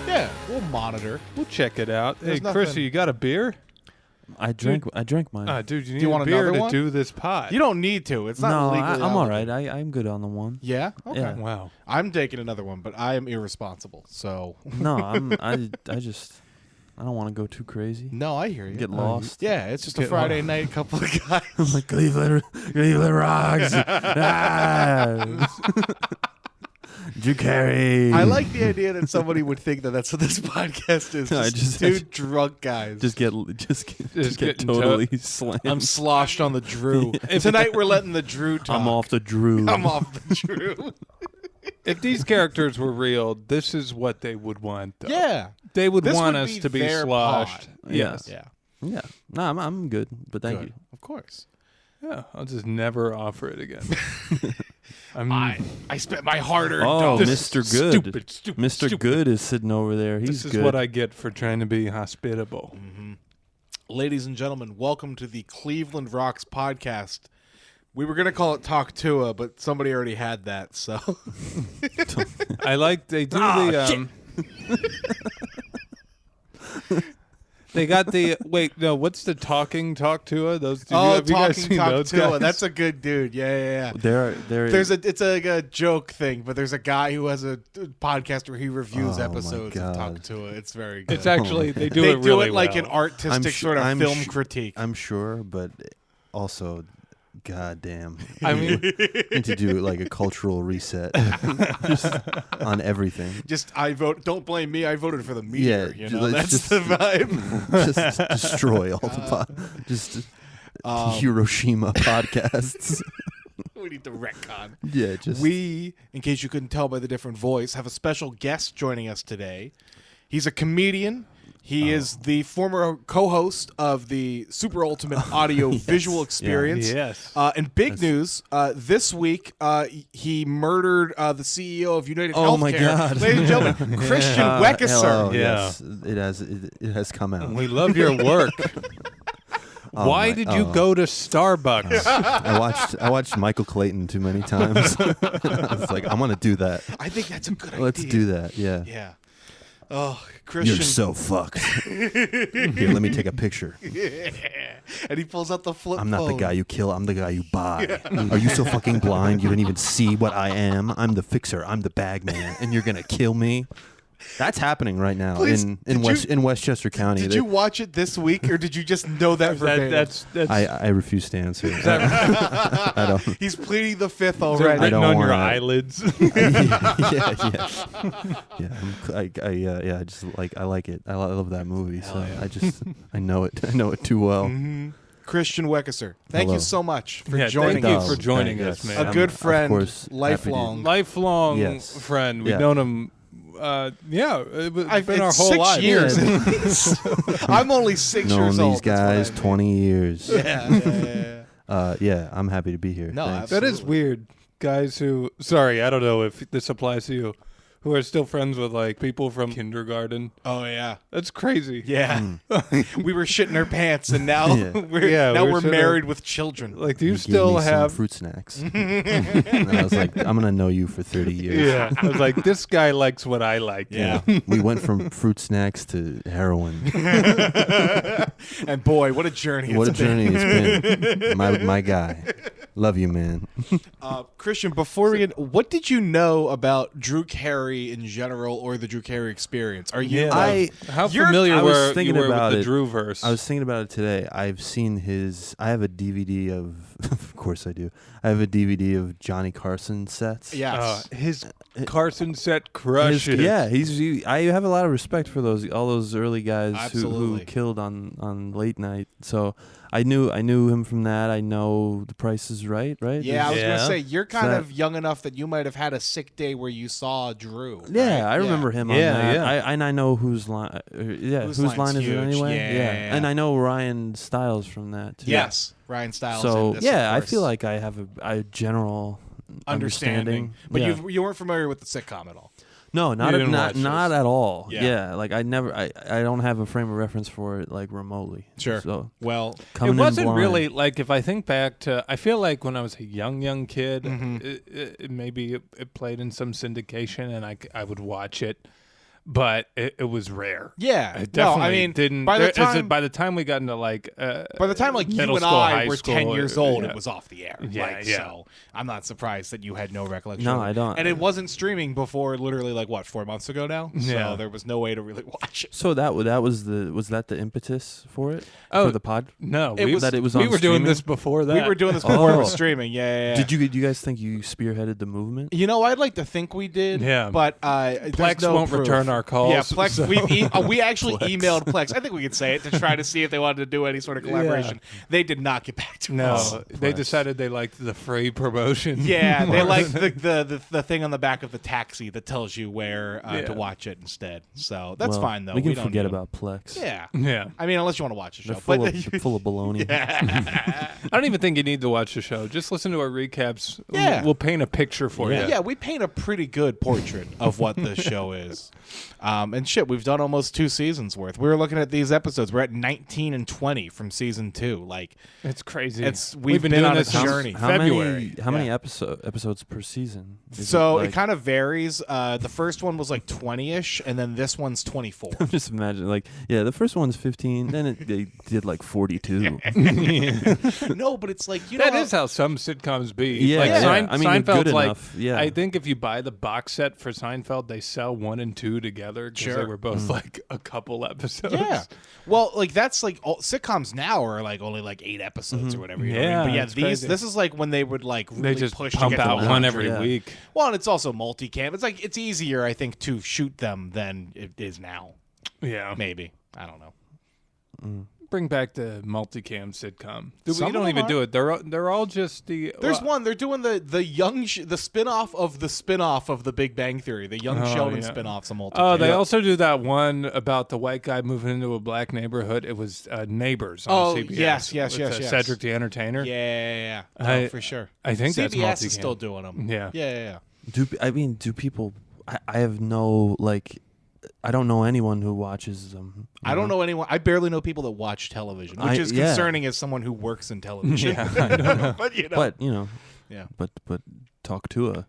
Yeah, we'll monitor. We'll check it out. There's Hey, Chris, nothing- you got a beer? I drank mine. Dude, you need Do you want a beer another to one? do this pod. You don't need to. It's not no, legally I'm all right. obligated. I'm good on the one. Yeah? Okay. Yeah. Wow. I'm taking another one, but I am irresponsible, so... No, I don't want to go too crazy. No, I hear you. Get lost. Yeah, it's just a Get Friday night, couple of guys. I'm like Cleveland Rocks. Drew Carey. I like the idea that somebody would think that that's what this podcast is. No, Just two drunk guys. Just get getting totally slammed. I'm sloshed on the Drew. Tonight we're letting the Drew talk. I'm off the Drew. I'm off the Drew. If these characters were real, this is what they would want. Though. Yeah. They would This want would us be to be their sloshed. pod. Yes. Yeah. Yeah. No, I'm good. But thank Good. you. Of course. Yeah. I'll just never offer it again. I spent my hard-earned Oh, dollars. Mr. Good. Stupid. Mr. Good is sitting over there. He's This is good. what I get for trying to be hospitable. Ladies and gentlemen, welcome to the Cleveland Rocks podcast. We were going to call it Talk Tua, but somebody already had that, so... I like they do the they got the what's the Talk Tua? Those have you guys Talking seen Talk those Tua. guys? That's a good dude. Yeah. There. It's like a joke thing, but there's a guy who has a podcast where he reviews Oh, my episodes of Talk God. Tua. It's very good. It's actually they do they it really like well. an artistic sort of film critique. I'm sure, but also, goddamn. I mean, need to do like a cultural reset just on everything. Just I vote. Don't blame me. I voted for the meteor. Yeah, You know, let's that's just- the vibe. Just destroy all the Hiroshima podcasts. We need to retcon. Yeah, just We, in case you couldn't tell by the different voice, have a special guest joining us today. He's a comedian. He is the former co-host of the Super Ultimate Audio Visual Experience. yes. And big news, this week he murdered the CEO of United Oh Healthcare. my God. Ladies and gentlemen, Christian Weckesser. Hello, Yeah. yes, it has come out. We love your work. Why did you go to Starbucks? I watched Michael Clayton too many times. I was like, I'm gonna do that. I think that's a good idea. Let's do that. Yeah. Yeah. Oh, Christian. You're so fucked. Here, let me take a picture. Yeah. And he pulls out the flip I'm not the phone. guy you kill. I'm the guy you buy. Are you so fucking blind you don't even see what I am? I'm the fixer. I'm the bag man, and you're gonna kill me. That's happening right now Please, in Westchester County. Did you watch it this week, or did you just know that verbatim? that's I refuse to answer. I don't. He's pleading the fifth is already. that written don't on your wanna- eyelids. I just like I like it. I love that movie. So yeah. I know it. I know it too well. Christian Weckesser, thank Hello. you so much for Yeah, joining thank us. you for joining Yes. us, man. A good of friend, course, happy to- lifelong. Lifelong Yes. friend. We've Yeah. known him. It's I've been our it's whole 6 life. years. I'm only 6 Known years old. these guys That's what 20 years. I mean. Yeah. Yeah, I'm happy to be here. No, Thanks. That is Absolutely. weird. Guys who, sorry, I don't know if this applies to you, who are still friends with like people from kindergarten. Oh yeah. That's crazy. Yeah. we were shitting our pants, and now Yeah. we're shitting- married with children. Like, do you He gave still me some have? fruit snacks? And I was like, I'm gonna know you for 30 years. Yeah, I was like, this guy likes what I like. Yeah. We went from fruit snacks to heroin. And boy, what a journey! What a it's been. journey it's been. My guy. Love you, man. Christian, before we get, what did you know about Drew Carey in general, or the Drew Carey experience? Are you? Yeah. How You're- familiar I was were thinking you were about with it. the Drewverse? I was thinking about it today. I've seen his. I have a DVD of course I do. I have a DVD of Johnny Carson sets. Yes. His Carson set crushes. I have a lot of respect for all those early guys who Absolutely. killed on late night. So I knew him from that. I know The Price is Right. Yeah, I was Yeah. gonna say you're kind that- of young enough that you might have had a sick day where you saw Drew. Yeah, right? I remember him on Yeah, that. yeah. And I know whose line. Whose Line's line is huge. it anyway? Yeah. And I know Ryan Stiles from that too. Yes, Ryan Stiles. So in this, yeah, of I course. feel like I have a general understanding, but Yeah. you weren't familiar with the sitcom at all. No, not didn't watch not this. at all. Yeah. Yeah, like I don't have a frame of reference for it like remotely. Sure. So Well, coming It wasn't in blind. really like, if I think back to, I feel like when I was a young kid, Mm-hmm. maybe it played in some syndication and I would watch it. but it was rare. Yeah. It No, definitely I mean, didn't. by the time we got into like by the time like you middle and school, I high were school, 10 years old, yeah. it was off the air. Yeah, like, yeah. So I'm not surprised that you had no recollection. No, of it. I don't. And it wasn't streaming before literally like what 4 months ago now. Yeah. So there was no way to really watch it. So that was the impetus for it? Oh, For the pod? No, It we, was- That it was we on were doing streaming? this before that. We were doing this before it was Oh. streaming. Yeah. Did you guys think you spearheaded the movement? You know, I'd like to think we did. Yeah. But Plex there's no won't proof. return our calls. Yeah, Plex. so- We actually emailed Plex. I think we could say it to try to see if they wanted to do any sort of collaboration. They did not get back to No, us. they decided they liked the free promotion. Yeah, they like the thing on the back of the taxi that tells you where Yeah. to watch it instead. So that's Well, fine though. We can don't forget need- about Plex. Yeah. Yeah. I mean, unless you want to watch the show. They're full of baloney. I don't even think you need to watch the show. Just listen to our recaps. Yeah. We'll paint a picture for you. Yeah, we paint a pretty good portrait of what the show is. And shit, we've done almost 2 seasons worth. We were looking at these episodes. We're at 19 and 20 from season 2. Like, It's crazy. we've been doing on a this since journey. February. How many Yeah. episodes per season? Is So it it like- kind of varies. The first one was like 20-ish, and then this one's 24. just imagine the first one's 15, then they did like 42. No, but it's like, you That know, is how some sitcoms be. Yeah, like yeah. Sein- I mean, they're Seinfeld's good like, enough, yeah. I think if you buy the box set for Seinfeld, they sell 1 and 2 together because they Sure. were both like a couple episodes. Yeah. Well, like that's like all, sitcoms now are like only like 8 episodes or whatever. You know what I mean? Yeah, But yeah, it's crazy. this is like when they would like really They just push pump to get to out the one 100. every yeah. week. Well, and it's also multicam. It's like it's easier, I think, to shoot them than it is now. Yeah. Maybe I don't know. Bring back the multicam sitcom. Dude, Some we of don't them even are. do it. They're all just the. There's well, one. They're doing the young the spinoff of the spinoff of The Big Bang Theory. The Young Sheldon yeah. spinoff's a multicam. Oh, they also do that one about the white guy moving into a black neighborhood. It was Neighbors on Oh, CBS. yes, with, yes. Cedric the Entertainer. Yeah. No, I- for sure. I think that's CBS is multicam. still doing them. Yeah. Yeah. Do people? I have no I don't know anyone who watches them. I don't know anyone. I barely know people that watch television, which is yeah. concerning as someone who works in television. Yeah, I don't know. But you know, But yeah. but talk to a.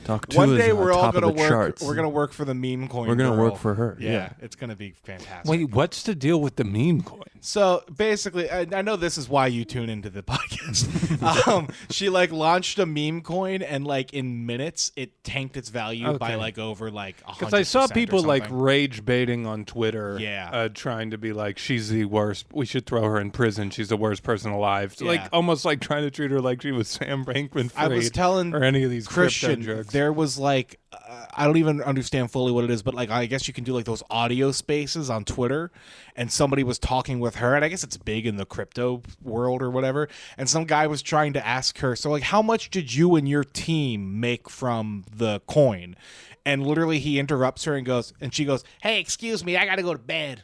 Talk to One is day on we're all top of gonna the work. charts. We're gonna work for the meme coin. We're gonna girl. work for her. Yeah, it's gonna be fantastic. Wait, what's the deal with the meme coin? So basically, I know this is why you tune into the podcast. She like launched a meme coin, and like in minutes, it tanked its value by Okay. like over like 100%. Because I saw people or like something. rage baiting on Twitter, Yeah. trying to be like, she's the worst. We should throw her in prison. She's the worst person alive. Yeah. Like almost like trying to treat her like she was Sam Bankman-Fried. I was telling or any of these Christian, crypto jerks. there was like I don't even understand fully what it is, but like I guess you can do like those audio spaces on Twitter, and somebody was talking with her, and I guess it's big in the crypto world or whatever. And some guy was trying to ask her, so like, how much did you and your team make from the coin? And literally, he interrupts her and she goes, "Hey, excuse me, I got to go to bed."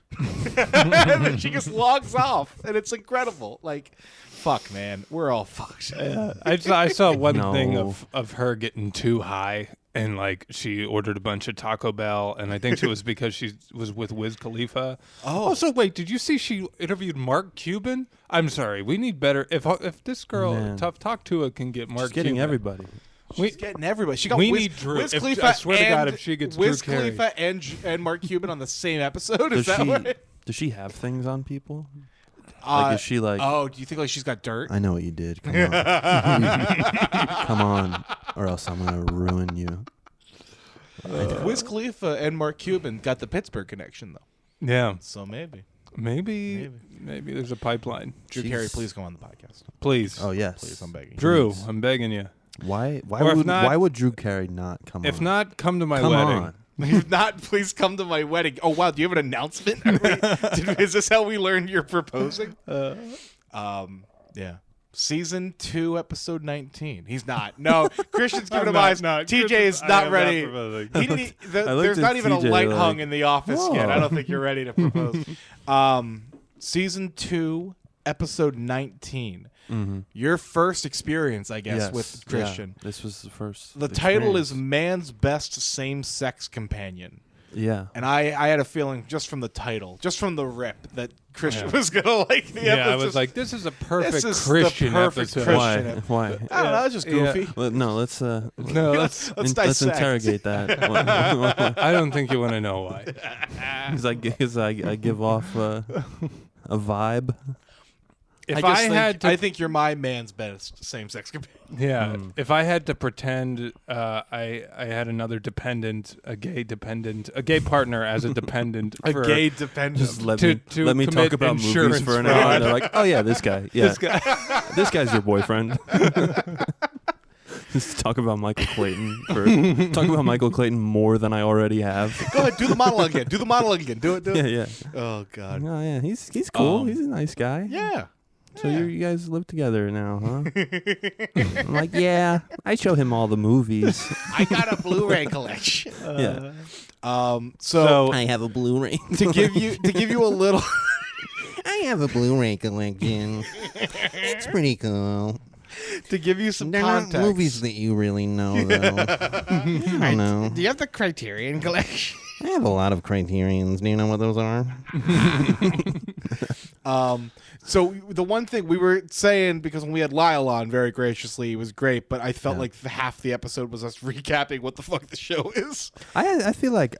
And then she just logs off, and it's incredible. Like, fuck, man, we're all fucked. I saw one No. thing of her getting too high, and like she ordered a bunch of Taco Bell, and I think it was because she was with Wiz Khalifa. Oh. Also, wait, did you see she interviewed Mark Cuban? I'm sorry, we need better. If this girl Man. Tough Talk to it can get Mark She's getting Cuban. everybody. She's getting everybody. She got we Wiz, need Drew. Wiz If- Khalifa I swear to God, and if she gets Wiz Drew Carey. Khalifa and Mark Cuban on the same episode, is Does that she? what? Does she have things on people? Like, is she like? Oh, do you think like she's got dirt? I know what you did. Come on, come on, or else I'm gonna ruin you. Wiz Khalifa and Mark Cuban got the Pittsburgh connection though, Yeah, so maybe. maybe there's a pipeline. Drew Jeez. Carey, please come on the podcast. Please, Oh yes, Please, I'm begging you. Drew, Please. I'm begging you. Why Or if would not- why would Drew Carey not come on? If not, come to my come wedding. on. If not, please come to my wedding. Oh wow, do you have an announcement? Is this how we learned you're proposing? Yeah. Season 2, episode 19. He's not. No, Christian's giving him not, eyes. no, TJ Christian, is I not am not ready. proposing. He didn't, I looked there's at not even a TJ light like, hung in the office yet. I whoa. don't think you're ready to propose. Season 2, episode 19. Your first experience, I guess, Yes, with yeah. Christian. This was the first. The title is experience. Man's Best Same-Sex Companion. Yeah. And I had a feeling just from the title, just from the rip, that Christian was going to like the episode. Yeah, I was like, this is a perfect This is Christian the perfect episode. Christian Why? episode. Why? I don't know, it's just goofy. Well, no, let's No, Let's let's dissect. interrogate that. I don't think you want to know why. Because I give off a vibe. If I think you're my man's best same-sex companion. Yeah, if I had to pretend I had another dependent, a gay partner as a dependent, A for, gay dependent. Just let to me commit talk about movies insurance for an fraud. hour. And they're like, oh yeah, this guy. Yeah, this guy's your boyfriend. Just talk about Michael Clayton. Talk about Michael Clayton more than I already have. Go ahead, do the monologue again. Do it. Yeah, yeah. Oh God. Oh yeah, he's cool. He's a nice guy. Yeah. So you guys live together now, huh? I'm like, yeah. I show him all the movies. I got a Blu-ray collection. Yeah. So I have a Blu-ray. to give you a little. I have a Blu-ray collection. It's pretty cool. To give you some They're context. not movies that you really know, though. I don't know. Do you have the Criterion collection? I have a lot of Criterions. Do you know what those are? So the one thing we were saying, because when we had Lyle on very graciously, it was great, but I felt like half the episode was us recapping what the fuck the show is. I feel like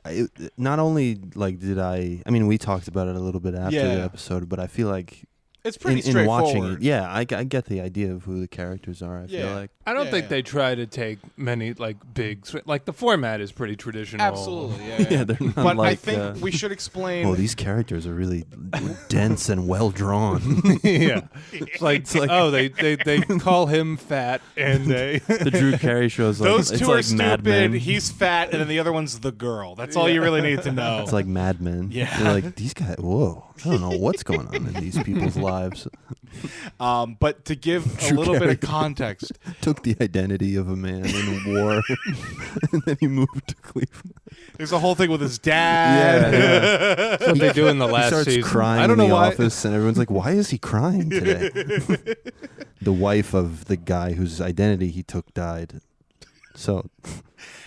not only like did I mean, we talked about it a little bit after the Yeah. episode, but I feel like It's pretty in watching straightforward. it, yeah, I get the idea of who the characters are. I feel Yeah. like I don't Yeah, think yeah. they try to take many big like the format is pretty traditional. Absolutely, yeah. yeah, they're not But like. I think we should explain. oh, these characters are really dense and well drawn. Yeah, it's like they call him fat and they The Drew Carey shows like those it's two like are Mad Men. stupid. He's fat, and then the other one's the girl. That's all you really need to know. It's like Mad Men. Yeah. They're like these guys. Whoa, I don't know what's going on in these people's lives. But to give a Drew little bit Carey. of context, Took the identity of a man in war, and then he moved to Cleveland. there's a whole thing with his dad. That's what they do in the He last starts season. crying I don't in know the why. office, and everyone's like, "Why is he crying today?" The wife of the guy whose identity he took died. So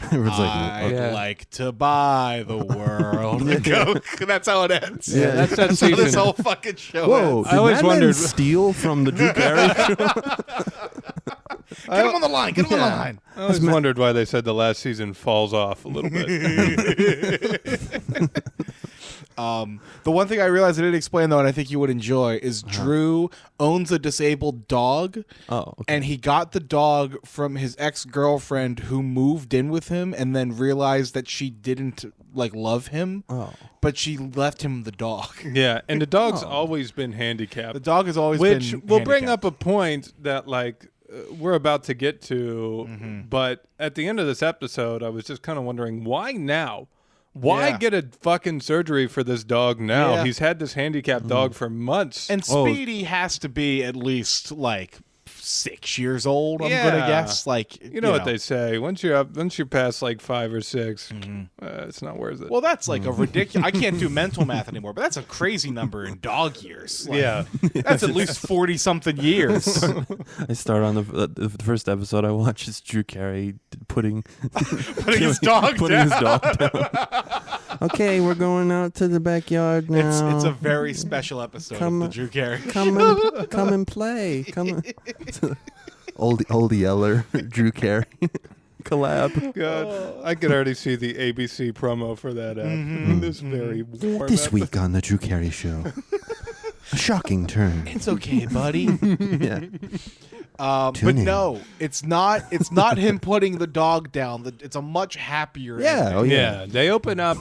everyone's like, I'd Yeah. like to buy the world. That's how it ends. Yeah, that's that That's how this season. whole fucking show "Whoa, ends. did I always Mad Men wondered- steal from the Drew Carey show?" Get him on the line. Get him on the Yeah. line. I always wondered why they said the last season falls off a little bit. The one thing I realized I didn't explain, though, and I think you would enjoy, is Drew owns a disabled dog. Oh, okay. And he got the dog from his ex-girlfriend who moved in with him and then realized that she didn't love him. Oh. But she left him the dog. Yeah, and the dog's always been handicapped. The dog has always Which been will bring handicapped. up a point that we're about to get to, but at the end of this episode, I was just kind of wondering why now? Why Yeah. get a fucking surgery for this dog now? Yeah. He's had this handicapped dog for months. And Speedy has to be at least 6 years old, I'm Yeah. gonna guess. you know what they say: once you're past 5 or 6, it's not worth it. Well, that's a ridiculous. I can't do mental math anymore, but that's a crazy number in dog years. yeah, That's at least 40-something years. I start on the first episode I watched is Drew Carey putting his dog putting down. his dog down. Okay, we're going out to the backyard now. It's a very special episode Come of the on. Drew Carey. come and play. Old Yeller, Drew Carey collab. God, I could already see the ABC promo for that app. This very warm. This week on the Drew Carey Show, a shocking turn. It's okay, buddy. Yeah. But Tune in. no, it's not. It's not him putting the dog down. It's a much happier. Yeah. ending. Oh yeah. Yeah, they open up.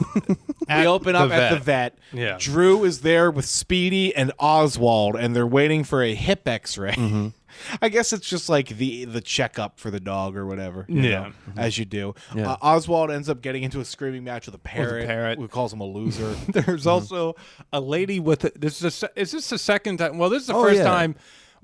We open up at the vet. Yeah. Drew is there with Speedy and Oswald, and they're waiting for a hip X-ray. Mm-hmm. I guess it's just the checkup for the dog or whatever. you Yeah. know, as you do. Yeah. Oswald ends up getting into a screaming match with a parrot. parrot. Who calls him a loser. There's also a lady with is this the second time? Well, this is the Oh, first yeah. time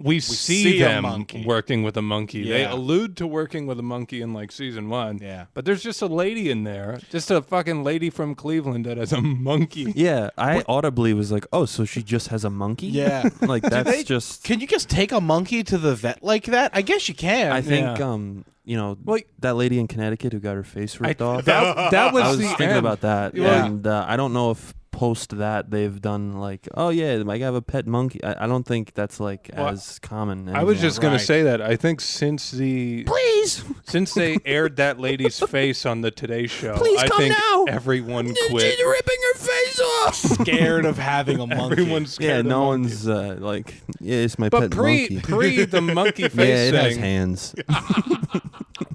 we see a them monkey. working with a monkey. They Yeah. allude to working with a monkey in like season 1. Yeah. But there's just a lady in there, just a fucking lady from Cleveland that has a monkey. Yeah, I audibly was like, oh, so she just has a monkey? Yeah. Like, that's they- just... Can you just take a monkey to the vet like that? I guess you can. I think, Yeah. you know, Well, that lady in Connecticut who got her face ripped off. that was I was the thinking end. about that, Yeah. and I don't know if post that they've done like, oh yeah, I have a pet monkey. I don't think that's like Well, as common. I was anymore. just going Right. to say that. I think since they aired that lady's face on the Today Show, Please I come think now. everyone quit. She's ripping her face off. scared of having a monkey. Everyone's scared Yeah, of no monkeys. one's like, yeah, it's my But pet monkey. pre the monkey Yeah, face it has thing, hands.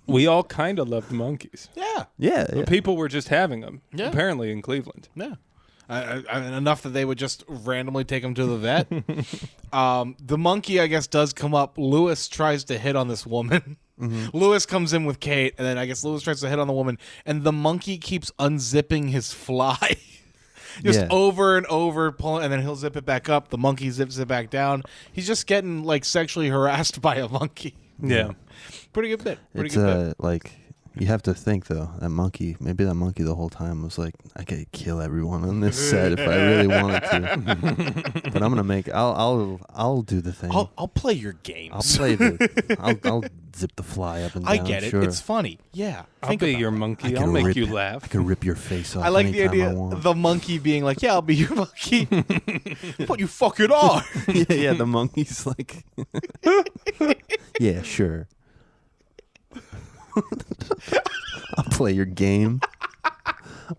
we all kind of loved monkeys. Yeah. Yeah. People were just having them, Yeah. apparently in Cleveland. Yeah. Enough that they would just randomly take him to the vet. The monkey, I guess, does come up. Lewis tries to hit on this woman. Lewis comes in with Kate, and then I guess Lewis tries to hit on the woman, and the monkey keeps unzipping his fly. Just Yeah. over and over, pulling, and then he'll zip it back up. The monkey zips it back down. He's just getting like sexually harassed by a monkey. Yeah. Pretty good bit. Pretty It's good bit. like, you have to think though, maybe that monkey the whole time was like, I could kill everyone on this set if I really wanted to. But I'm gonna I'll do the thing. I'll play your I'll games. play I'll zip the fly up and down. I get it. Sure. It's funny. Yeah. I'll Think be about your that. monkey. I I'll can make rip- you I laugh. could rip your face off. I like the anytime I idea want. the monkey being like, "Yeah, I'll be your monkey." But you fucking are. yeah, the monkey's like, yeah, sure. I'll play your game.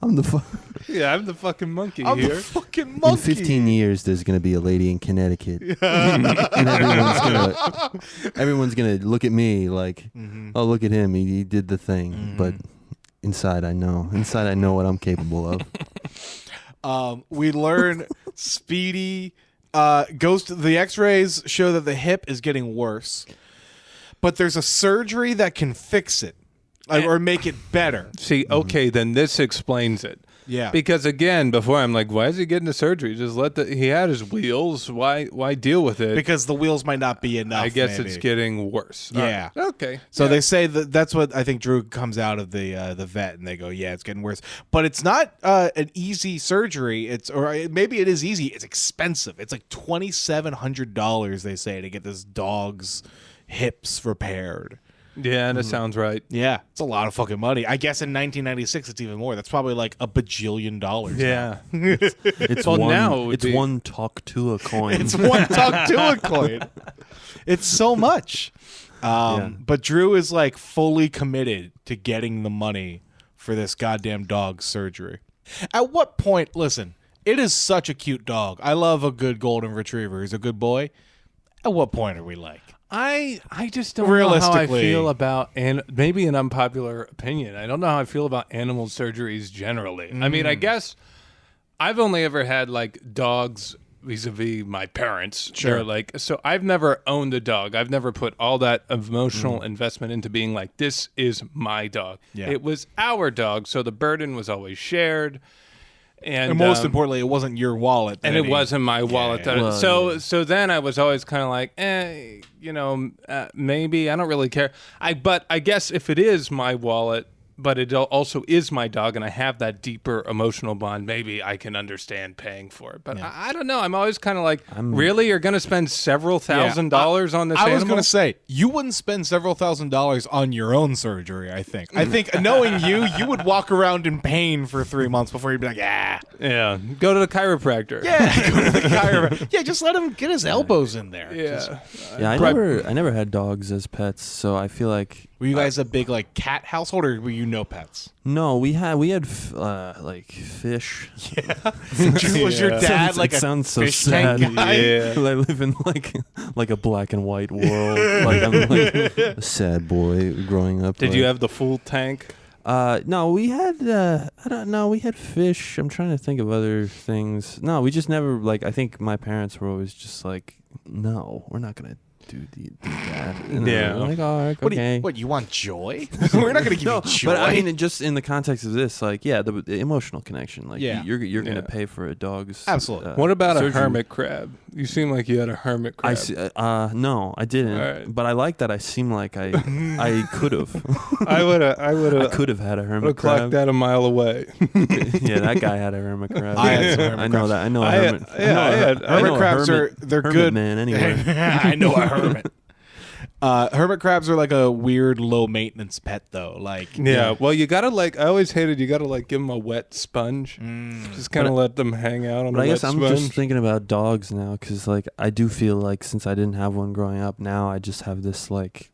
I'm the Yeah, I'm the fucking monkey I'm here. the fucking monkey. In 15 years, there's gonna be a lady in Connecticut, and everyone's gonna look at me like, oh, look at him, he did the thing. But inside, I know what I'm capable of. We learn Speedy goes to the X-rays show that the hip is getting worse, but there's a surgery that can fix it or make it better. See, okay, then this explains it. Yeah. Because again, before I'm like, why is he getting the surgery? Just he had his wheels. Why deal with it? Because the wheels might not be enough. I guess maybe. it's getting worse. Yeah. All right. Okay. So Yeah. they say that's what I think. Drew comes out of the vet, and they go, "Yeah, it's getting worse." But it's not an easy surgery. Maybe it is easy. It's expensive. It's like $2,700. They say to get this dog's hips repaired. Yeah, that sounds right. Yeah, it's a lot of fucking money. I guess in 1996, it's even more. That's probably like $1 bajillion. Yeah. It's Well, one. now it would It's be- one talk to a coin. It's one tuck to a coin. It's so much. Yeah. But Drew is like fully committed to getting the money for this goddamn dog's surgery. At what point, listen, it is such a cute dog. I love a good golden retriever. He's a good boy. At what point are we like? I just don't know how I Realistically. feel about, and maybe an unpopular opinion, I don't know how I feel about animal surgeries generally. I mean, I guess I've only ever had like dogs vis-a-vis my parents. Sure. They're like, so I've never owned a dog. I've never put all that emotional investment into being like, this is my dog. Yeah. It was our dog, so the burden was always shared. And most importantly, it wasn't your wallet. and it wasn't my wallet. yeah. Well, So then I was always kind of like, maybe I don't really care. But I guess if it is my wallet, but it also is my dog, and I have that deeper emotional bond, maybe I can understand paying for it. But I don't know. I'm always kind of like, really, you're going to spend several $1,000s on this I was animal? going to say, you wouldn't spend several $1,000s on your own surgery, I think. I think knowing you would walk around in pain for 3 months before you'd be like, Yeah, go to the chiropractor. yeah, go to the chiropractor. Yeah, just let him get his elbows in there. Yeah. yeah, I never had dogs as pets, so I feel like Were you guys a big like cat household, or were you no pets? no, we had like fish. Was your dad Sounds- like it a sounds so fish sad. tank guy? Yeah. I live in like a black and white world. Like I'm like a sad boy growing up. Did you have the full tank? No, we had I don't know. We had fish. I'm trying to think of other things. No, we just never like. I think my parents were always just like, no, we're not gonna do that. And Yeah. I'm like, oh, What, okay. what, you want joy? We're not going to give you joy. But I mean, just in the context of this, like, yeah, the emotional connection. Like, Yeah. you're gonna Yeah. pay for a dog's. Absolutely. What about a surgery. hermit crab? You seem like you had a hermit crab. I see, no, I didn't. All right. But I like that. I seem like I could have. I would have. I could have had a hermit clocked crab. that a mile away. Yeah, that guy had a hermit crab. I had some hermit I know crabs. that. I know I a had- hermit. yeah, I had- I know hermit a crabs hermit- they're hermit good. man anyway. I know a hermit. Hermit crabs are like a weird low maintenance pet though. Like Yeah, well, you gotta like. I always hated. You gotta like give them a wet sponge. Just kind of let them hang out on But the I wet guess I'm sponge. just thinking about dogs now because, like, I do feel like since I didn't have one growing up, now I just have this like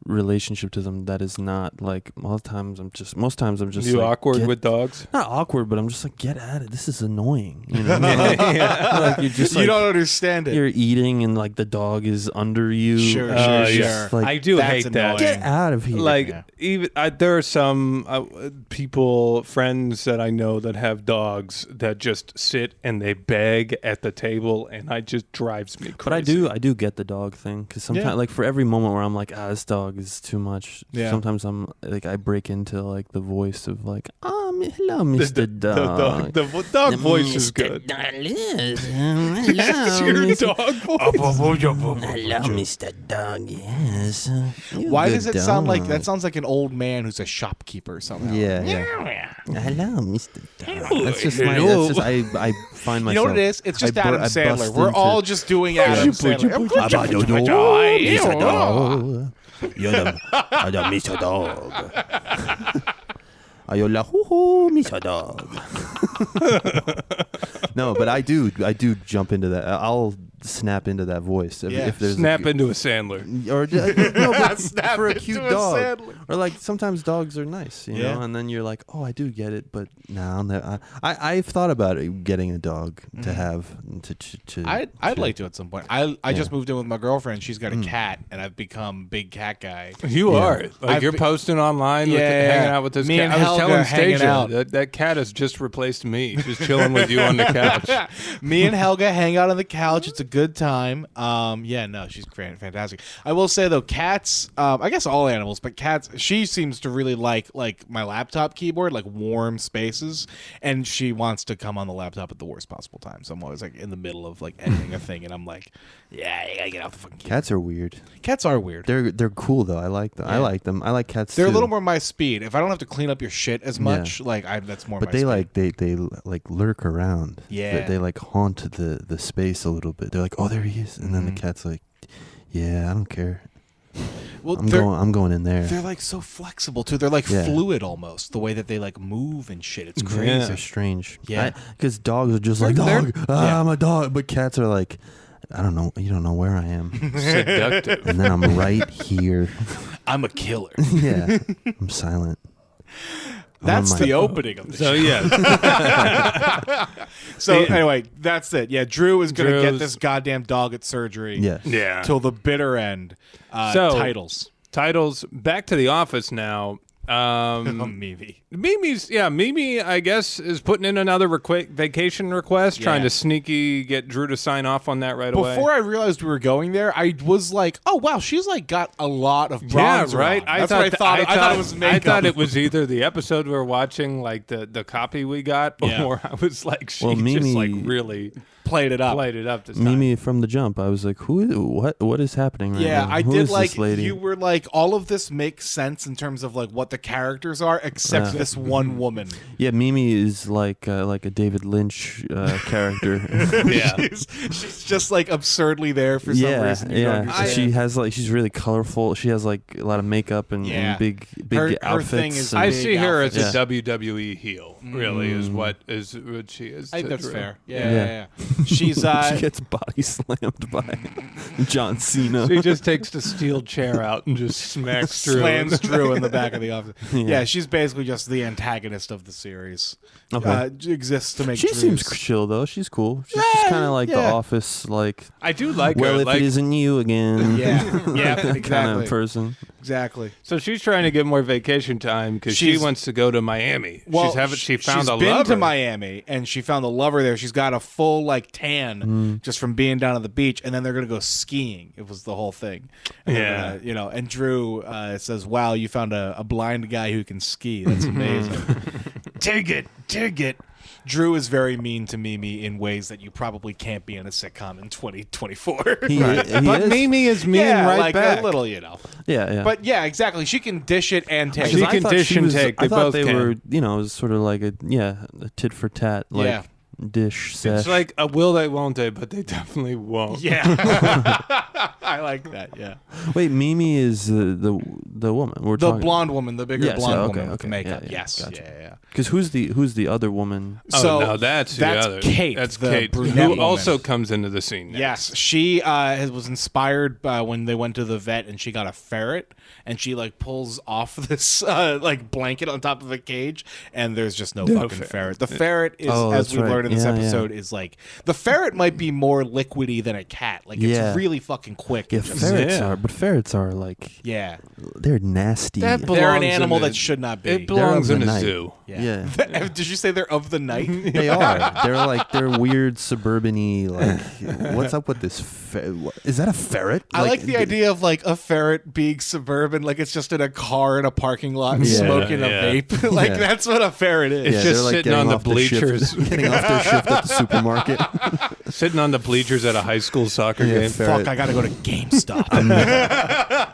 relationship to them that is not like most times I'm just you like, awkward with dogs? not awkward, but I'm just like, get at it. This is annoying. You know, like you're just you like, don't understand it. you're eating and like the dog is under you. Sure, and sure, it's sure. just, like, I do That's hate that. annoying. get out of here. Like Yeah. even there are some people, friends that I know that have dogs that just sit and they beg at the table, and it just drives me crazy. But I do get the dog thing because sometimes, Yeah. like, for every moment where I'm like, this dog is too much. Yeah. Sometimes I'm like, I break into like the voice of like, hello, Mr. The Dog. dog voice is good. Hello, Your Mr. dog voice. Hello, Mr. Dog. Yes. You Why good does it sound like that? dog. Sounds like an old man who's a shopkeeper somehow. Yeah, yeah. Hello, Mr. Dog. That's just my. Hello. That's just I find You myself. know what it is? It's just I Adam bust Sandler. We're into- all just doing Adam Sandler. Mr. Dog. You're the Mr. Dog. Ayola, hoo, Mr. Dog. No, but I do jump into that. I'll snap into that voice if there's Snap into a Sandler. or no, but Snap for a into cute a dog, Sandler. or like sometimes dogs are nice, you Yeah. know, and then you're like, oh, I do get it, but no, I've thought about it, getting a dog to have to. I'd like to at some point. I just moved in with my girlfriend. She's got a cat, and I've become big cat guy. You Yeah. are like you're posting online, hanging out with this Me cat. and I was Helga telling hanging Stasia out. that cat has just replaced me. She's chilling with you on the couch. Me and Helga hang out on the couch. It's a good time. Yeah, no, she's fantastic. I will say though, cats. I guess all animals, but cats. She seems to really like my laptop keyboard, like warm spaces, and she wants to come on the laptop at the worst possible time. So I'm always like in the middle of like editing a thing, and I'm like, yeah, you gotta get off the fucking keyboard. Cats are weird. Cats are weird. They're cool though. I like them. I Yeah. like them. I like cats. They're too. a little more my speed. If I don't have to clean up your shit as much, like that's more. But my they speed. they like lurk around. Yeah. They like haunt the space a little bit. They're like, oh, there he is, and then the cat's like, yeah, I don't care. Well, I'm going in there. They're like so flexible too. They're like Yeah. fluid almost. The way that they like move and shit. It's Yeah. crazy. They're strange. Yeah. Because dogs are just like, They're- dog, yeah. I'm a dog. But cats are like, I don't know. You don't know where I am. Seductive. And then I'm right here. I'm a killer. Yeah. I'm silent. That's my- the opening of the So show. yeah, So anyway, that's it. Yeah, Drew is gonna get Drew's- this goddamn dog at surgery. Yeah. yeah. Till the bitter end. So- Titles. Titles. Back to the office now. Mimi. Mimi, I guess, is putting in another vacation request, trying Yeah. to sneaky get Drew to sign off on that right away. Before I realized we were going there, I was like, "Oh wow, she's like got a lot of Yeah, bronze right. on." That's what I thought. I thought it was makeup. I thought it was either the episode we were watching, like the copy we got, Yeah. or I was like, she Well, just Mimi- like really played it up. played it up this time. Mimi from the jump. I was like, what is happening right Yeah, now? I Who did is like this lady? you were like all of this makes sense in terms of like what the characters are, except this one woman. Yeah, Mimi is like a David Lynch character. Yeah. she's just like absurdly there for some yeah, reason. You don't yeah. understand. She has like she's really colorful. She has like a lot of makeup and, Yeah. and big Her outfits. thing is and- I big see her as outfits. a WWE heel. Really, is what she is. I think to that's Drew. fair. Yeah. Yeah. She's she gets body slammed by John Cena. She just takes the steel chair out and just smacks Drew. slams Drew in the back of the office. Yeah. Yeah, she's basically just the antagonist of the series. Okay. Exists to make. She seems Drews. chill though. She's cool. She's Yeah, just kind of like the yeah. Office, like I do like well, her. if Like, it isn't you again. Yeah, yeah, kind exactly. of person. exactly. So she's trying to get more vacation time because she wants to go to Miami. Well, she found she's a been lover. to Miami, and she found a lover there. She's got a full tan just from being down on the beach, and then they're gonna go skiing. It was the whole thing. And and Drew says, "Wow, you found a blind guy who can ski. That's amazing." Dig it. Drew is very mean to Mimi in ways that you probably can't be in a sitcom in 2024. But is. Mimi is mean right back. A little, Yeah. But yeah, exactly. She can dish it and take. She I can thought dish she and was- take. I They thought both they can. were, it was sort of like a tit for tat, dish set. It's like a will they, won't they, but they definitely won't. Yeah. I like that. Yeah. Wait, Mimi is the woman we're The talking. blonde woman, the bigger Yes, blonde okay, woman with the okay. makeup. Yeah, Yes. gotcha. Yeah. Because who's the other woman? Oh, no, that's the other. Kate. That's the Kate, brunette who woman. also comes into the scene. Next. Yes, she was inspired by when they went to the vet and she got a ferret, and she pulls off this blanket on top of a cage, and there's just no fucking ferret. The ferret is, as that's we right. learned in this Yeah, episode, is the ferret might be more liquidy than a cat. It's really fucking quick. Yeah, and just- ferrets are yeah. they're nasty. That They're an belongs animal in the- that should not be. It belongs They're in of a the night. zoo. Yeah. Did you say they're of the night? They are. They're weird suburban-y, what's up with this? Is that a ferret? I like the idea of a ferret being suburban, it's just in a car in a parking lot and smoking a vape. Yeah. That's what a ferret is. It's just they're sitting getting on the off their shift- bleachers. getting off their shift at the supermarket. Sitting on the bleachers at a high school soccer Yeah, game. ferret. Fuck, I gotta go to GameStop.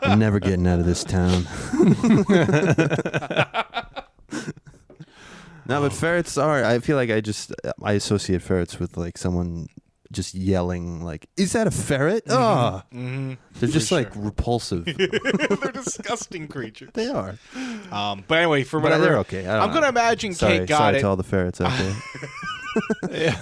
I'm never getting out of this town. No, but ferrets are. I feel like I associate ferrets with someone just yelling is that a ferret? Oh, they're just repulsive. They're disgusting creatures. They are. But anyway, for whatever, they're okay. I don't I'm know. gonna imagine Sorry, Kate got sorry it. to all the ferrets out there.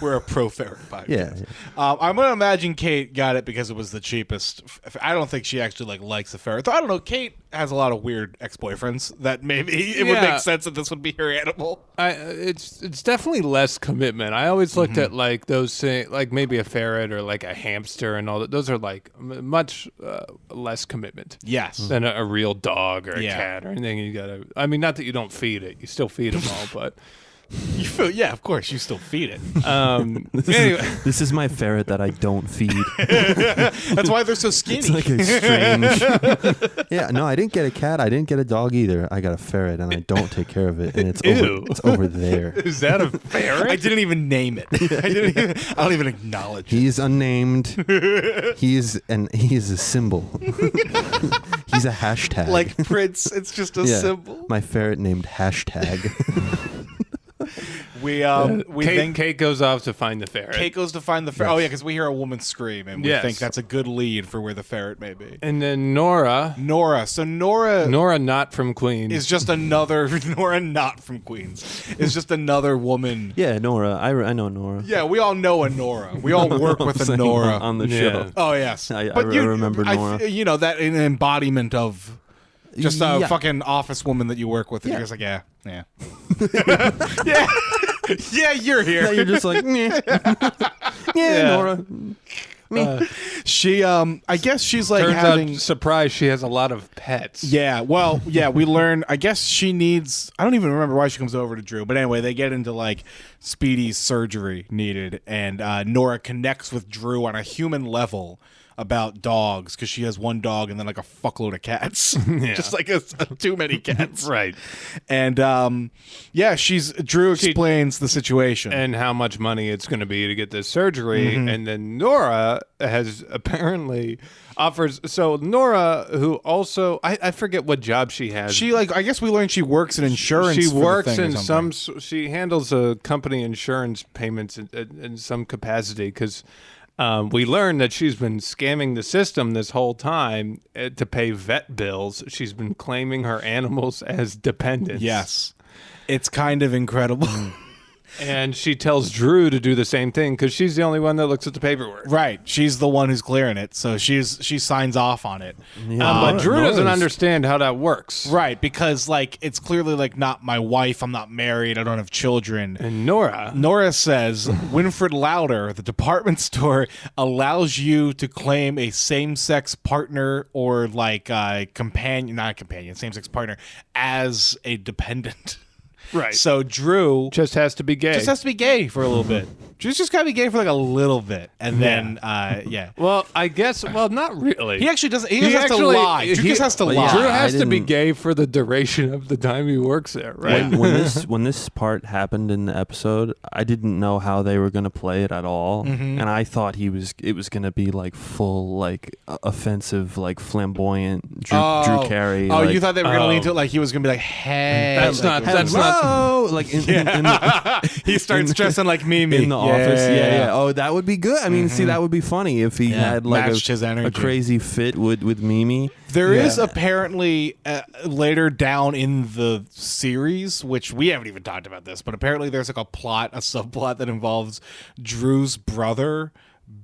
We're a pro ferret podcast. Yeah. I'm gonna imagine Kate got it because it was the cheapest. I don't think she actually likes the ferret. I don't know. Kate has a lot of weird ex-boyfriends that maybe it would make sense that this would be her animal. It's definitely less commitment. I always looked at those things, maybe a ferret or a hamster and all that. Those are much less commitment. Yes. Than a real dog or a Yeah. cat or anything. You gotta. I mean, not that you don't feed it. You still feed them all, but. You feel, yeah, of course, you still feed it. Anyway. This is my ferret that I don't feed. That's why they're so skinny. It's a strange. Yeah, no, I didn't get a cat. I didn't get a dog either. I got a ferret, and I don't take care of it, and it's over there. Is that a ferret? I didn't even name it. I don't even acknowledge it. He is unnamed. He is a symbol. He's a hashtag. Like Prince, it's just a symbol. My ferret named hashtag. Kate goes off to find the ferret. Kate goes to find the ferret. Yes. Oh yeah, because we hear a woman scream, and we Yes. think that's a good lead for where the ferret may be. And then Nora. So Nora Not from Queens. is just another Nora, not from Queens. Is just another woman. Yeah, Nora. I know Nora. Yeah, we all know a Nora. We all work with a Saying Nora. on the Yeah. show. Oh yes, I But remember Nora. that an embodiment of just a Yeah. fucking office woman that you work with. And Yeah. you're just yeah. Yeah, you're here. Yeah, you're just like, yeah, Nora. She, I guess she's Turns having. out, surprise, she has a lot of pets. Yeah, well, yeah, we learn. I guess she needs. I don't even remember why she comes over to Drew, but anyway, they get into Speedy's surgery needed, and Nora connects with Drew on a human level about dogs because she has one dog and then a fuckload of cats, just too many cats, Right. And Drew explains the situation And how much money it's going to be to get this surgery. And then Nora has apparently offers. So Nora, who also, I forget what job she has. She I guess we learned she works in insurance. She for the works thing or in something. she handles a company insurance payments in some capacity because we learned that she's been scamming the system this whole time to pay vet bills. She's been claiming her animals as dependents. Yes. It's kind of incredible. And she tells Drew to do the same thing because she's the only one that looks at the paperwork. Right. She's the one who's clearing it, so she signs off on it. But Drew doesn't understand how that works. Right, because like it's clearly like not my wife, I'm not married, I don't have children. And Nora says Winfred Lauder, the department store allows you to claim a same-sex partner or like same-sex partner as a dependent. Right. So Drew just has to be gay. Just has to be gay for a little bit. Drew's just gotta be gay for like a little bit, and then Well, I guess. Well, not really. He actually doesn't. He just has to lie. Drew just has to lie. Drew has to be gay for the duration of the time he works there, right? When this part happened in the episode, I didn't know how they were going to play it at all, and I thought it was going to be like full like offensive, like flamboyant Drew Carey. Oh, like, you thought they were going to lean to it like he was going to be like, hey, that's like, not like in he starts dressing like Mimi in the office. Yeah. Oh, that would be good. I mean, see, that would be funny if he had like a crazy fit with Mimi. There is apparently later down in the series, which we haven't even talked about this, but apparently there's like a subplot that involves Drew's brother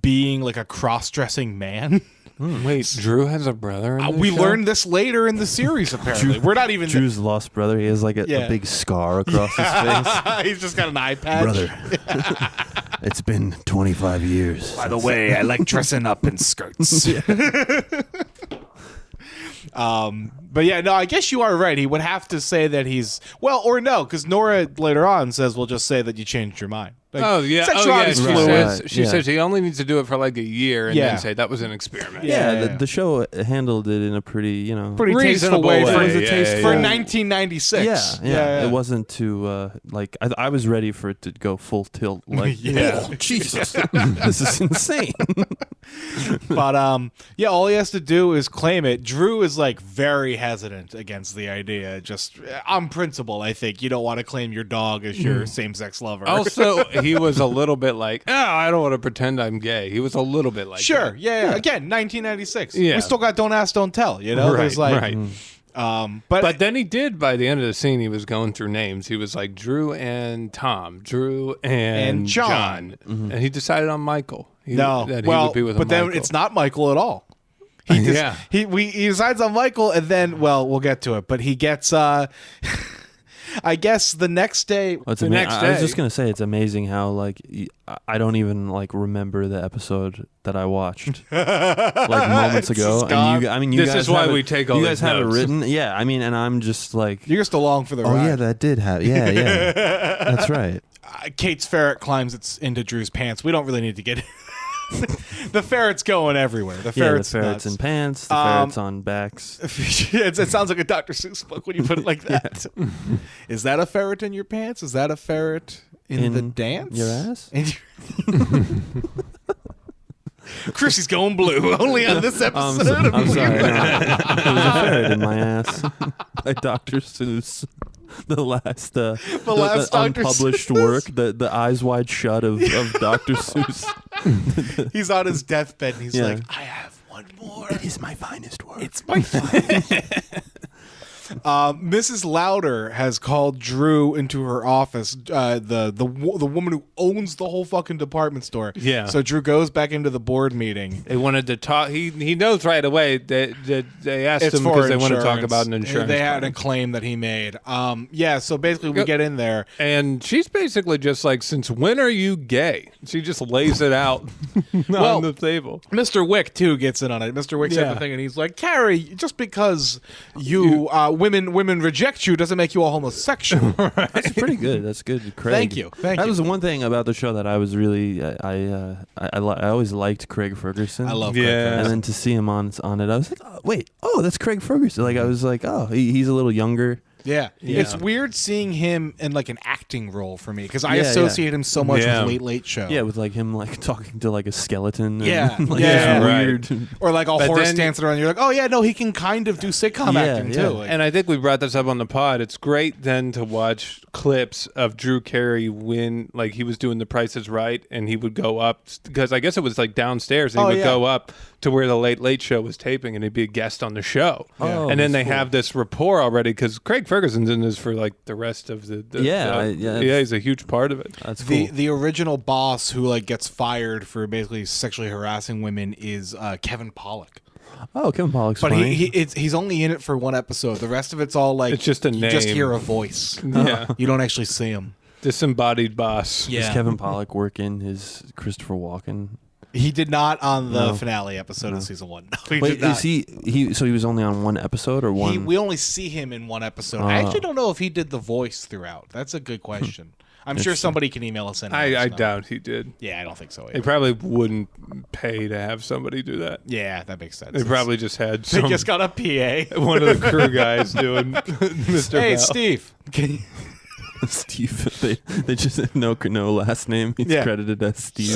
being like a cross-dressing man. Wait, Drew has a brother in we show? learned this later in the series, apparently. We're not even... Drew's lost brother. He has like a big scar across his face. He's just got an eye patch. Brother, it's been 25 years. By the way, I like dressing up in skirts. But yeah, no, I guess you are right. He would have to say that he's... Well, or no, because Nora later on says, we'll just say that you changed your mind. Like, sexuality's fluid. She says he only needs to do it for like a year and then say that was an experiment. The show handled it in a pretty pretty tasteful way for 1996. Yeah. It wasn't too like I was ready for it to go full tilt. Like, oh, Jesus, this is insane. But all he has to do is claim it. Drew is like very hesitant against the idea. Just on principle, I think you don't want to claim your dog as your same-sex lover. Also, he was a little bit like, I don't want to pretend I'm gay. He was a little bit like that. Yeah. Again, 1996. Yeah. We still got Don't Ask, Don't Tell. You know, there's like, but then he did. By the end of the scene, he was going through names. He was like Drew and Tom, Drew and John, and he decided on Michael. He would be with but then Michael. it's not Michael at all. He decides on Michael, and then we'll get to it. But he gets. I guess the next day. I was just gonna say it's amazing how like I don't even like remember the episode that I watched like moments ago. And you this guys is why we take all you guys these have notes. it written. Yeah, I mean, and I'm just like you're just along for the ride. Oh yeah, that did happen. Yeah, that's right. Kate's ferret climbs into Drew's pants. We don't really need to get. The ferret's going everywhere. The ferret's in pants. The ferret's on backs. It sounds like a Dr. Seuss book when you put it like that. Is that a ferret in your pants? Is that a ferret in the dance? Your ass? Chrissy's going blue. Only on this episode. I'm sorry. No. There was a ferret in my ass by Dr. Seuss. The last unpublished work, the Eyes Wide Shut of Dr. Seuss. He's on his deathbed and he's like, I have one more. It is my finest work. It's my finest. Mrs. Lauder has called Drew into her office. The woman who owns the whole fucking department store. Yeah. So Drew goes back into the board meeting. They wanted to talk. He knows right away that they asked him because they want to talk about an insurance. They had a claim that he made. So basically we get in there, and she's basically just like, "Since when are you gay?" She just lays it out on the table. Mr. Wick too gets in on it. Mr. Wick said the thing, and he's like, "Carey, just because you women reject you doesn't make you a homosexual." Right. That's pretty good. That's good, Craig. Thank you. That was the one thing about the show that I was really I always liked Craig Ferguson. I love Craig Ferguson. And then to see him on it, I was like, that's Craig Ferguson. Like I was like, he's a little younger. Yeah. It's weird seeing him in like an acting role for me because I associate him so much with Late Show. Yeah, with like him like talking to like a skeleton. And, weird. Or like a horse dancing around. You're like, oh yeah, no, he can kind of do sitcom acting too. Like, and I think we brought this up on the pod. It's great then to watch clips of Drew Carey when like he was doing The Price is Right and he would go up because I guess it was like downstairs and he would go up to where the Late Show was taping and he'd be a guest on the show. And then they have this rapport already because Craig Ferguson's in this for like the rest of the he's a huge part of it. That's cool. The original boss who like gets fired for basically sexually harassing women is Kevin Pollak. Oh, Kevin Pollak's But funny. he's only in it for one episode. The rest of it's all like It's just a you just name. hear a voice. Yeah. You don't actually see him. Disembodied boss. Does Kevin Pollak work in his Christopher Walken? He did not on the finale episode of season 1. No, he Wait, did not. is he? So he was only on one episode or one? We only see him in one episode. I actually don't know if he did the voice throughout. That's a good question. I'm sure somebody can email us in. I doubt he did. Yeah, I don't think so. They Either. probably wouldn't pay to have somebody do that. Yeah, that makes sense. They probably just had They just got a PA. one of the crew guys doing Mr. Hey, Bell. Steve. Can you... Steve. They just no last name. He's credited as Steve.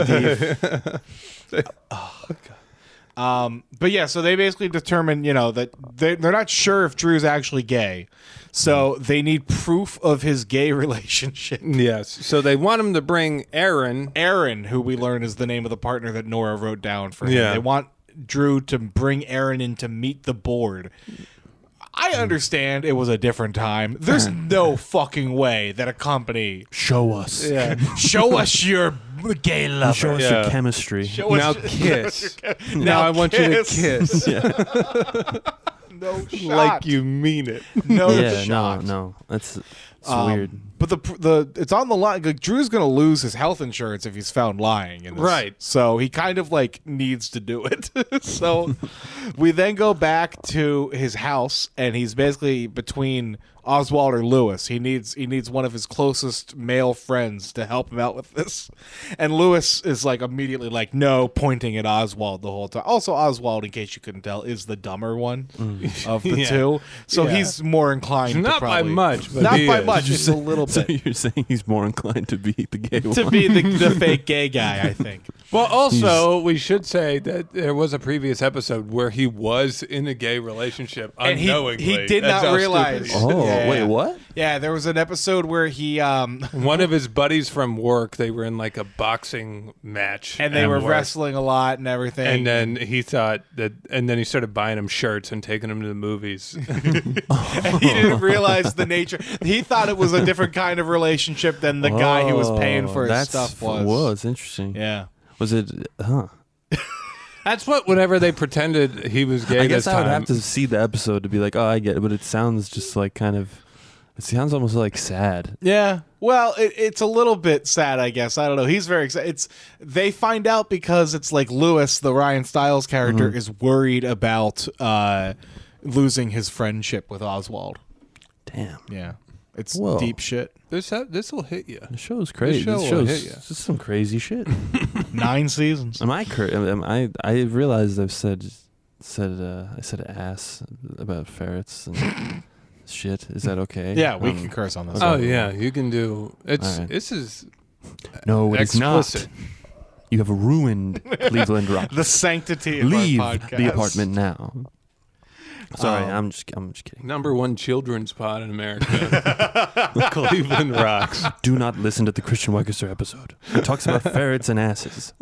But yeah, so they basically determine, that they're not sure if Drew's actually gay. So they need proof of his gay relationship. Yes. So they want him to bring Aaron. Aaron, who we learn is the name of the partner that Nora wrote down for him. Yeah. They want Drew to bring Aaron in to meet the board. I understand it was a different time. There's no fucking way that a company Show us. show us your gay lover. Show us your chemistry. Show us Now your- kiss. Now Now I want you to kiss. kiss. No shot. Like you mean it. No Yeah, shot. no. It's weird. But the it's on the line. Like, Drew's gonna lose his health insurance if he's found lying in this. Right. So he kind of like needs to do it. So we then go back to his house, and he's basically between Oswald or Lewis. He needs one of his closest male friends to help him out with this. And Lewis is like immediately like no, pointing at Oswald the whole time. Also, Oswald, in case you couldn't tell, is the dumber one of the two. So he's more inclined Not to by probably, much, but not he by is. much, just a little So bit. you're saying he's more inclined to be the gay To one? be the fake gay guy, I think. Well, also, we should say that there was a previous episode where he was in a gay relationship And unknowingly. he did That's not how realize. stupid he is. Oh, Yeah. wait, what? Yeah, there was an episode where he One of his buddies from work, they were in like a boxing match. and they at were work. wrestling a lot and everything. And then he thought that, and then he started buying him shirts and taking him to the movies. And he didn't realize the nature. He thought it was a different kind of relationship than the guy who was paying for his That's- stuff was. Whoa, it's interesting. Yeah. Was it? Huh. That's what, whenever they pretended he was gay I guess this I would time. have to see the episode to be like, oh, I get it, but it sounds just like kind of. It sounds almost like sad. Yeah. Well, it's a little bit sad, I guess. I don't know. He's very excited. They find out because it's like Lewis, the Ryan Stiles character, is worried about losing his friendship with Oswald. Damn. Yeah. It's Whoa. deep shit. This will hit you. The show's crazy. show This will show's hit ya. this is some crazy shit. 9 seasons. Am I I realized I said ass about ferrets and shit. Is that okay? Yeah, we can curse on this. Oh one. yeah, you can do. It's All right. This is No, it is explicit. not. You have ruined Cleveland Rock. The sanctity of Leave our podcast. the apartment now. Sorry, I'm just kidding. #1 children's pod in America. Cleveland rocks. Do not listen to the Christian Weckesser episode. It talks about ferrets and asses.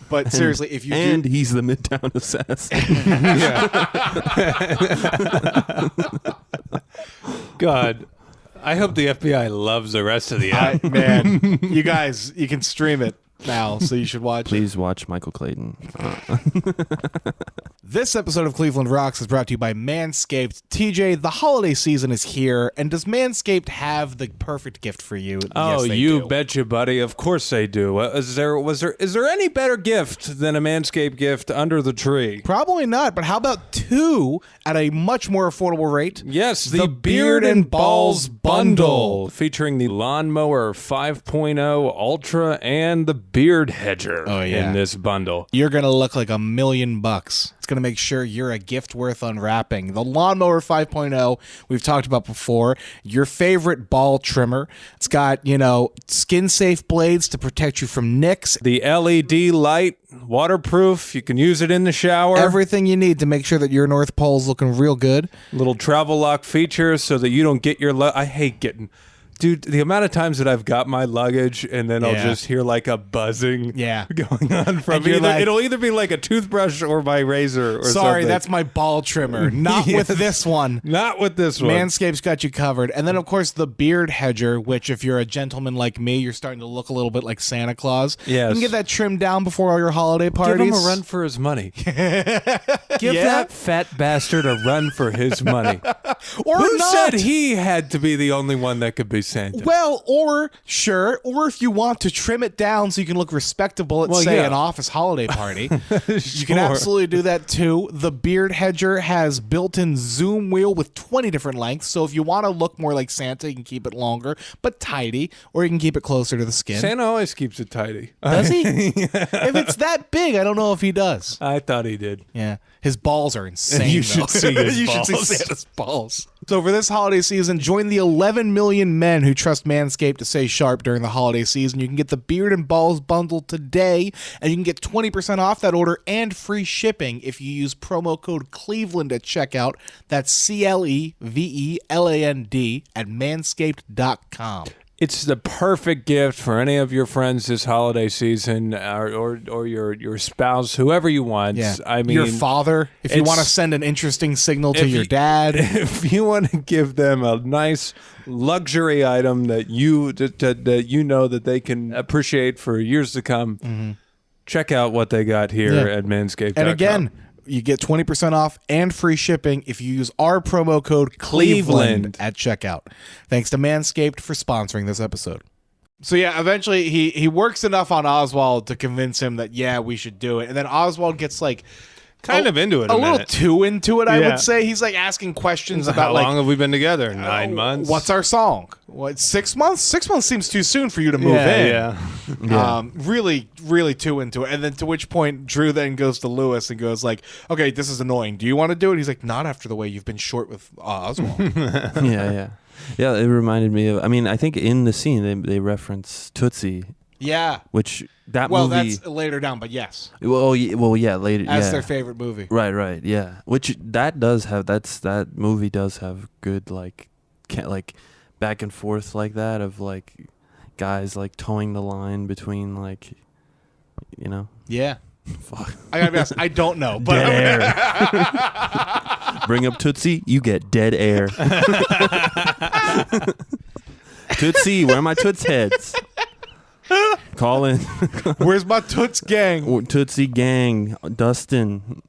But seriously, if you And do, he's the Midtown assassin. God, I hope the FBI loves the rest of the app. man, you guys, you can stream it now, so you should watch it. Please watch Michael Clayton. This episode of Cleveland Rocks is brought to you by Manscaped. TJ, the holiday season is here, and does Manscaped have the perfect gift for you? Oh, Yes, they you do. betcha, buddy. Of course they do. Is there any better gift than a Manscaped gift under the tree? Probably not, but how about 2 at a much more affordable rate? Yes, the Beard and Balls Bundle, featuring the Lawnmower 5.0 Ultra and the Beard Hedger in this bundle. You're going to look like $1,000,000. It's going to make sure you're a gift worth unwrapping. The Lawnmower 5.0, we've talked about before. Your favorite ball trimmer. It's got, skin-safe blades to protect you from nicks. The LED light, waterproof. You can use it in the shower. Everything you need to make sure that your North Pole's looking real good. Little travel lock feature so that you don't get your... I hate getting Dude, the amount of times that I've got my luggage and then I'll just hear like a buzzing going on from either. Like, it'll either be like a toothbrush or my razor or sorry, something. that's my ball trimmer. Not with this one. Not with this one. Manscaped's got you covered. And then, of course, the beard hedger, which if you're a gentleman like me, you're starting to look a little bit like Santa Claus. Yes. You can get that trimmed down before all your holiday parties. Give him a run for his money. Give that fat bastard a run for his money. Or Who not. said he had to be the only one that could be Santa? Well, or if you want to trim it down so you can look respectable at, say, an office holiday party, you can absolutely do that too. The beard hedger has built-in zoom wheel with 20 different lengths, so if you want to look more like Santa, you can keep it longer, but tidy, or you can keep it closer to the skin. Santa always keeps it tidy. Does he? If it's that big, I don't know if he does. I thought he did. Yeah. His balls are insane. You should see his You balls. should see Santa's balls. So for this holiday season, join the 11 million men who trust Manscaped to stay sharp during the holiday season. You can get the Beard and Balls bundle today, and you can get 20% off that order and free shipping if you use promo code Cleveland at checkout. That's CLEVELAND at manscaped.com. It's the perfect gift for any of your friends this holiday season, or your spouse, whoever you want. Yeah. I mean, your father, if you want to send an interesting signal to your dad. If you want to give them a nice luxury item that you know that they can appreciate for years to come, check out what they got here at Manscaped.com. And again, you get 20% off and free shipping if you use our promo code Cleveland at checkout. Thanks to Manscaped for sponsoring this episode. So yeah, eventually he works enough on Oswald to convince him that we should do it. And then Oswald gets like kind of into it a little too into it, I would say. He's like asking questions about how long have we been together? 9 months. What's our song? What, 6 months? 6 months seems too soon for you to move in. Yeah. Really, really too into it. And then to which point Drew then goes to Lewis and goes like, okay, this is annoying. Do you want to do it? He's like, not after the way you've been short with Oswald. Yeah, it reminded me of, I mean, I think in the scene they reference Tootsie. Yeah. Which that movie. Well, that's later down, but yes. Yeah, later. As their favorite movie. Right, yeah. Which that movie does have good like back and forth like that of like guys like towing the line between like, you know. Yeah. Fuck. I gotta be honest, I don't know, but dead air. Bring up Tootsie, you get dead air. Tootsie, where are my Toots heads? Call in. Where's my Toots gang? Tootsie gang, Dustin.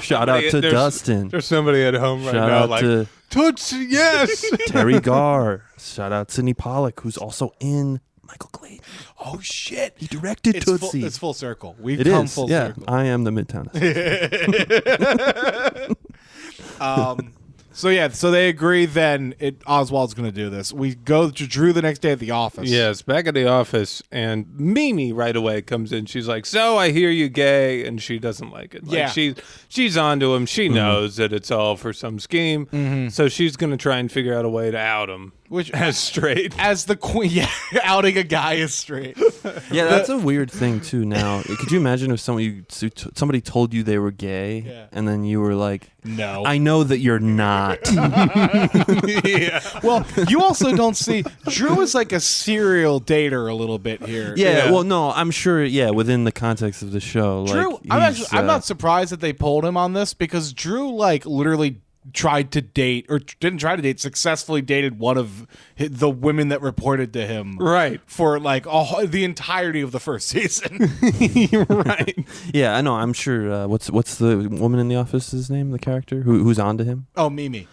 Shout out to Dustin. There's somebody at home right Shout now out like, to Tootsie, yes. Terry Garr. Shout out Sidney Pollack, who's also in Michael Clayton. Oh shit! He directed Tootsie. It's full circle. We've come full circle. I am the Midtown. So they agree. Then Oswald's going to do this. We go to Drew the next day at the office. Yes, back at the office, and Mimi right away comes in. She's like, "So I hear you gay," and she doesn't like it. Like, she's onto him. She knows that it's all for some scheme. So she's going to try and figure out a way to out him. Which as straight as the queen, outing a guy as straight. Yeah, that's a weird thing too. Now, could you imagine if somebody told you they were gay, and then you were like, "No, I know that you're not." Well, you also don't see Drew is like a serial dater a little bit here. Yeah. Well, no, I'm sure. Yeah, within the context of the show, Drew. Like, I'm not surprised that they pulled him on this because Drew like literally tried to date or didn't try to date, successfully dated one of the women that reported to him for like the entirety of the first season. Right. Yeah, I know. I'm sure. What's the woman in the office's name? The character who's onto him? Oh, Mimi.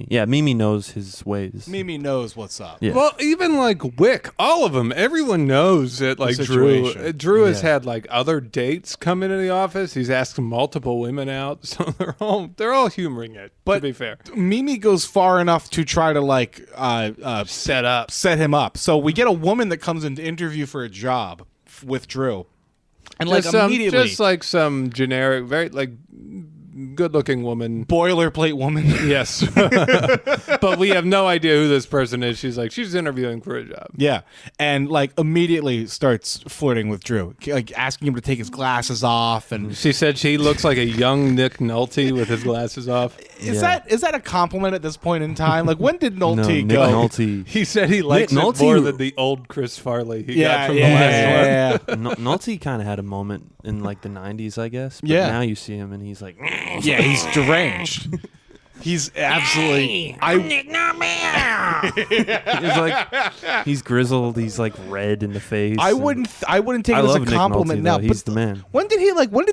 Yeah, Mimi knows his ways. Mimi knows what's up. Yeah. Well, even like Wick, all of them, everyone knows that like Drew has had like other dates come into the office. He's asked multiple women out, so they're all humoring it. But to be fair, Mimi goes far enough to try to like set him up. So we get a woman that comes in to interview for a job with Drew, and just like immediately, just like some generic, very like good-looking woman, boilerplate woman. Yes, but we have no idea who this person is. She's interviewing for a job. Yeah, and like immediately starts flirting with Drew, like asking him to take his glasses off, and she said she looks like a young Nick Nolte with his glasses off. is that a compliment at this point in time? Like, when did Nolte Nick go? Nolte. He said he likes Nick it Nolte- more than the old Chris Farley he got from the last one. Nolte kind of had a moment in like the 90s, I guess. But Yeah. now you see him and he's like, Yeah, he's deranged. He's absolutely. he's like, he's grizzled. He's like red in the face. I and wouldn't take I it as a love Nick compliment Nolte, now. though. He's but the man. when did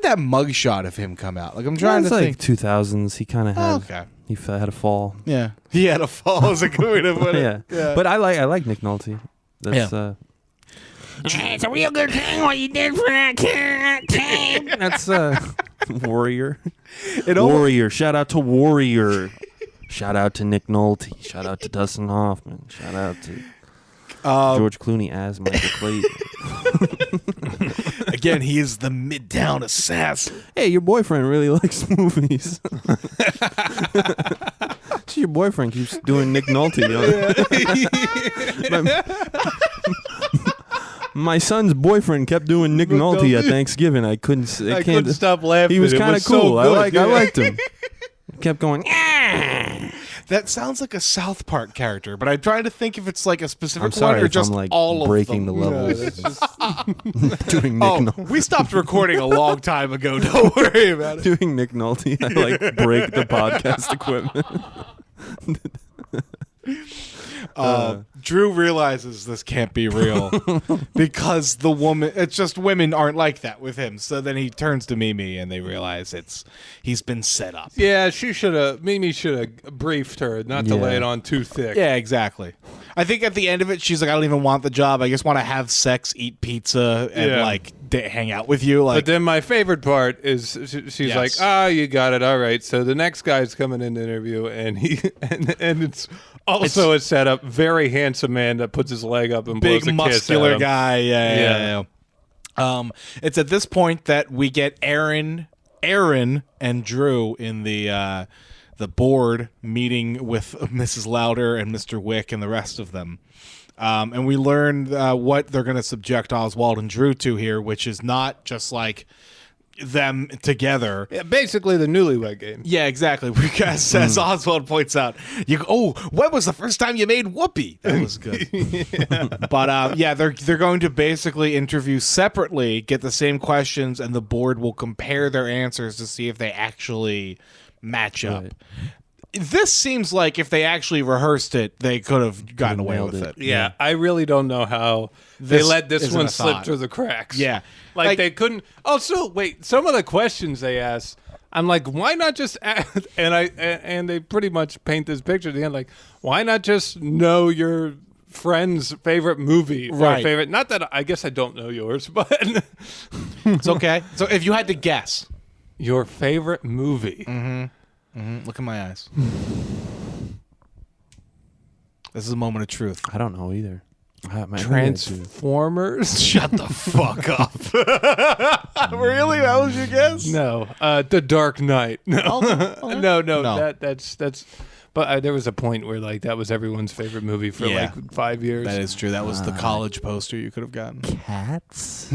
that mugshot of him come out? Like, I'm trying It's to like think. 2000s. He kind of had. Okay. He had a fall. Yeah, he had a fall. Is a good way to put it. Yeah. But I like Nick Nolte. That's It's a real good thing what you did for that team. that's Warrior. almost- Warrior. Shout out to Warrior. Shout out to Nick Nolte. Shout out to Dustin Hoffman. Shout out to George Clooney as Michael Clayton. Again, he is the Midtown assassin. Hey, your boyfriend really likes movies. So your boyfriend keeps doing Nick Nolte. My son's boyfriend kept doing Nick Nolte at Thanksgiving. I couldn't stop laughing. He was It kind of so cool. good. I liked him. Kept going. That sounds like a South Park character, but I'm trying to think if it's like a specific I'm sorry one or if just I'm like all breaking of the them. levels. Doing Nick Nolte. We stopped recording a long time ago. Don't worry about it. Doing Nick Nolte. I like break the podcast equipment. Drew realizes this can't be real because the woman. It's just women aren't like that with him. So then he turns to Mimi, and they realize he's been set up. Yeah, Mimi should have briefed her not to Yeah. lay it on too thick. Yeah, exactly. I think at the end of it, she's like, "I don't even want the job. I just want to have sex, eat pizza, and Yeah. like hang out with you." Like, But then my favorite part is she's Yes. like, you got it. All right. So the next guy's coming in to interview, and and it's also a setup. Very handsome man that puts his leg up and blows big a kiss muscular at him. guy. Yeah. It's at this point that we get Aaron, and Drew in the board meeting with Mrs. Louder and Mr. Wick and the rest of them. And we learn what they're going to subject Oswald and Drew to here, which is not just like them together. Yeah, basically the newlywed game. Yeah, exactly. Because as Oswald points out, when was the first time you made whoopee? That was good. But they're going to basically interview separately, get the same questions, and the board will compare their answers to see if they actually match up. Right. This seems like if they actually rehearsed it, they could have gotten away nailed with it. it. Yeah, I really don't know how they This let this isn't one a slip thought. through the cracks. Yeah. Like Like- they couldn't. Also, wait, some of the questions they asked, I'm like, why not just ask, and they pretty much paint this picture at the end, like, why not just know your friend's favorite movie? Or Right. favorite, not that I guess I don't know yours, but It's okay. So if you had to guess, your favorite movie. look in my eyes. This is a moment of truth. I don't know either. Transformers? Shut the fuck up. Really? That was your guess? No, The Dark Knight. No, no. No. That's. But there was a point where like that was everyone's favorite movie for Yeah. like 5 years. That is true. That was the college poster you could have gotten. Cats.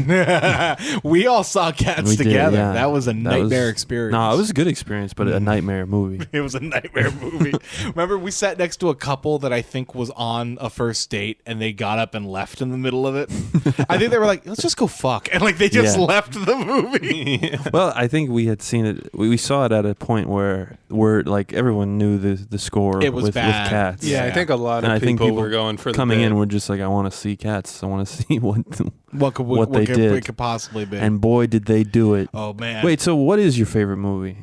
We all saw Cats We did, together. yeah. That was a nightmare was- experience. No, it was a good experience, but a nightmare movie. It was a nightmare movie. Remember, we sat next to a couple that I think was on a first date, and they got up and left in the middle of it. I think they were like, "Let's just go fuck," and like they just Yeah. left the movie. Well, I think we had seen it. We saw it at a point where like everyone knew the score It was with bad. Cats. yeah, I think a lot And of I think people were going for coming the in bit. were just like, I want to see Cats. I want to see what What they could, did. it could possibly be. and boy did they do it. Oh man! Wait, so what is your favorite movie?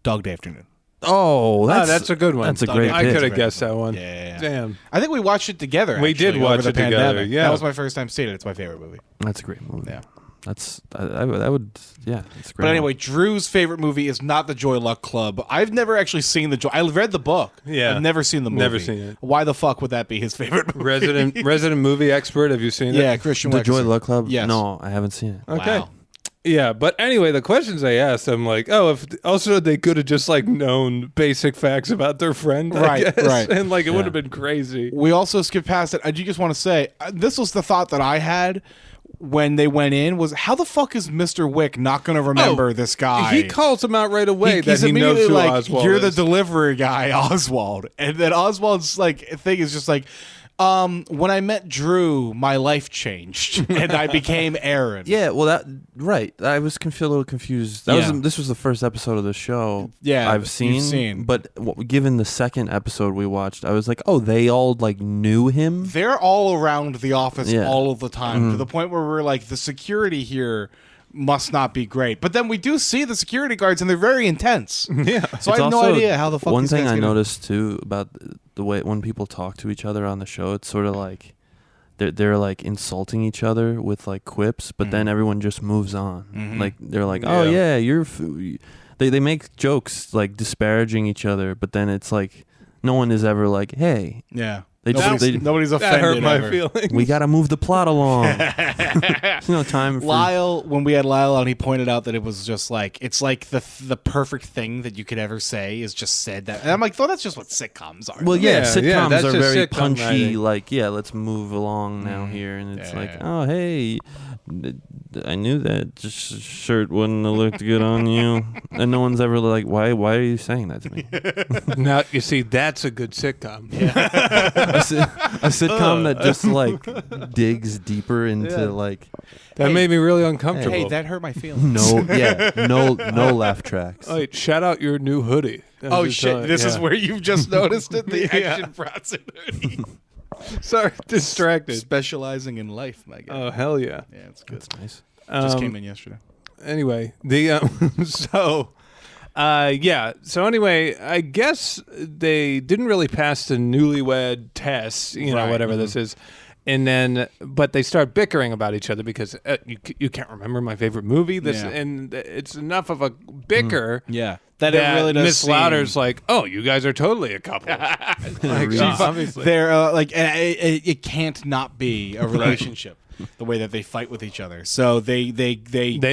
Dog Day Afternoon. Oh, That's a good one. That's a great I pick. could have guessed that one. Yeah. Damn. I think we watched it together. We did actually, watch over the it together, pandemic. yeah. That was my first time seeing it. It's my favorite movie. That's a great movie. Yeah. That's that would yeah. That's a great. But anyway, one. Drew's favorite movie is not the Joy Luck Club. I've never actually seen the Joy. I read the book. Yeah. I've never seen the movie. Never seen it. Why the fuck would that be his favorite movie? Resident movie expert. Have you seen it? Yeah, Christian The Joy Weckesser. Luck Club. Yes. No, I haven't seen it. Okay. Wow. Yeah, but anyway, the questions they asked, I'm like, if also they could have just like known basic facts about their friend, I Right, guess. right. And like it would Yeah. have been crazy. We also skipped past it. I do just want to say this was the thought that I had when they went in was, how the fuck is Mr. Wick not going to remember this guy? He calls him out right away that he's he knows who like, Oswald you're is. the delivery guy, Oswald. And then Oswald's like thing is just like, when I met Drew, my life changed and I became Aaron. Yeah, well, right. I was a little confused. This was the first episode of the show. Yeah, I've seen. But given the second episode we watched, I was like, oh, they all like knew him. They're all around the office all of the time, Mm-hmm. to the point where we're like, the security here must not be great. But then we do see the security guards, and they're very intense. Yeah. So I have no idea how the fuck. One these thing guys I get in. noticed too about the way when people talk to each other on the show, it's sort of like they're like insulting each other with like quips, but then everyone just moves on. Mm-hmm. Like they're like, oh yeah, they make jokes like disparaging each other, but then it's like no one is ever like, hey, Yeah. nobody's offended. That hurt my ever. feelings. we got to move the plot along. There's no time for Lyle, when we had Lyle on, he pointed out that it was just like, it's like the perfect thing that you could ever say is just said that. And I'm like, that's just what sitcoms are. Well, yeah, sitcoms that's are just very sitcom punchy. writing. Like, yeah, let's move along now here, and it's like, yeah. oh, hey, I knew that shirt wouldn't have looked good on you, and no one's ever like, why are you saying that to me? Now, you see, that's a good sitcom. a sitcom that just like digs deeper into like That made me really uncomfortable. Hey, that hurt my feelings. no laugh tracks. Oh, wait, shout out your new hoodie. Oh shit! This is where you've just noticed it. The Yeah. Action Bronson hoodie. Sorry, distracted. Specializing in life, my guy. Oh, hell yeah. Yeah, it's good. That's nice. Just came in yesterday. Anyway, so anyway, I guess they didn't really pass the newlywed test, Right. whatever this is. And then, but they start bickering about each other because you can't remember my favorite movie. And it's enough of a bicker Yeah, that it really does. Miss Lauder's like, oh, you guys are totally a couple. Obviously, They're like, it can't not be a relationship. The way that they fight with each other, so they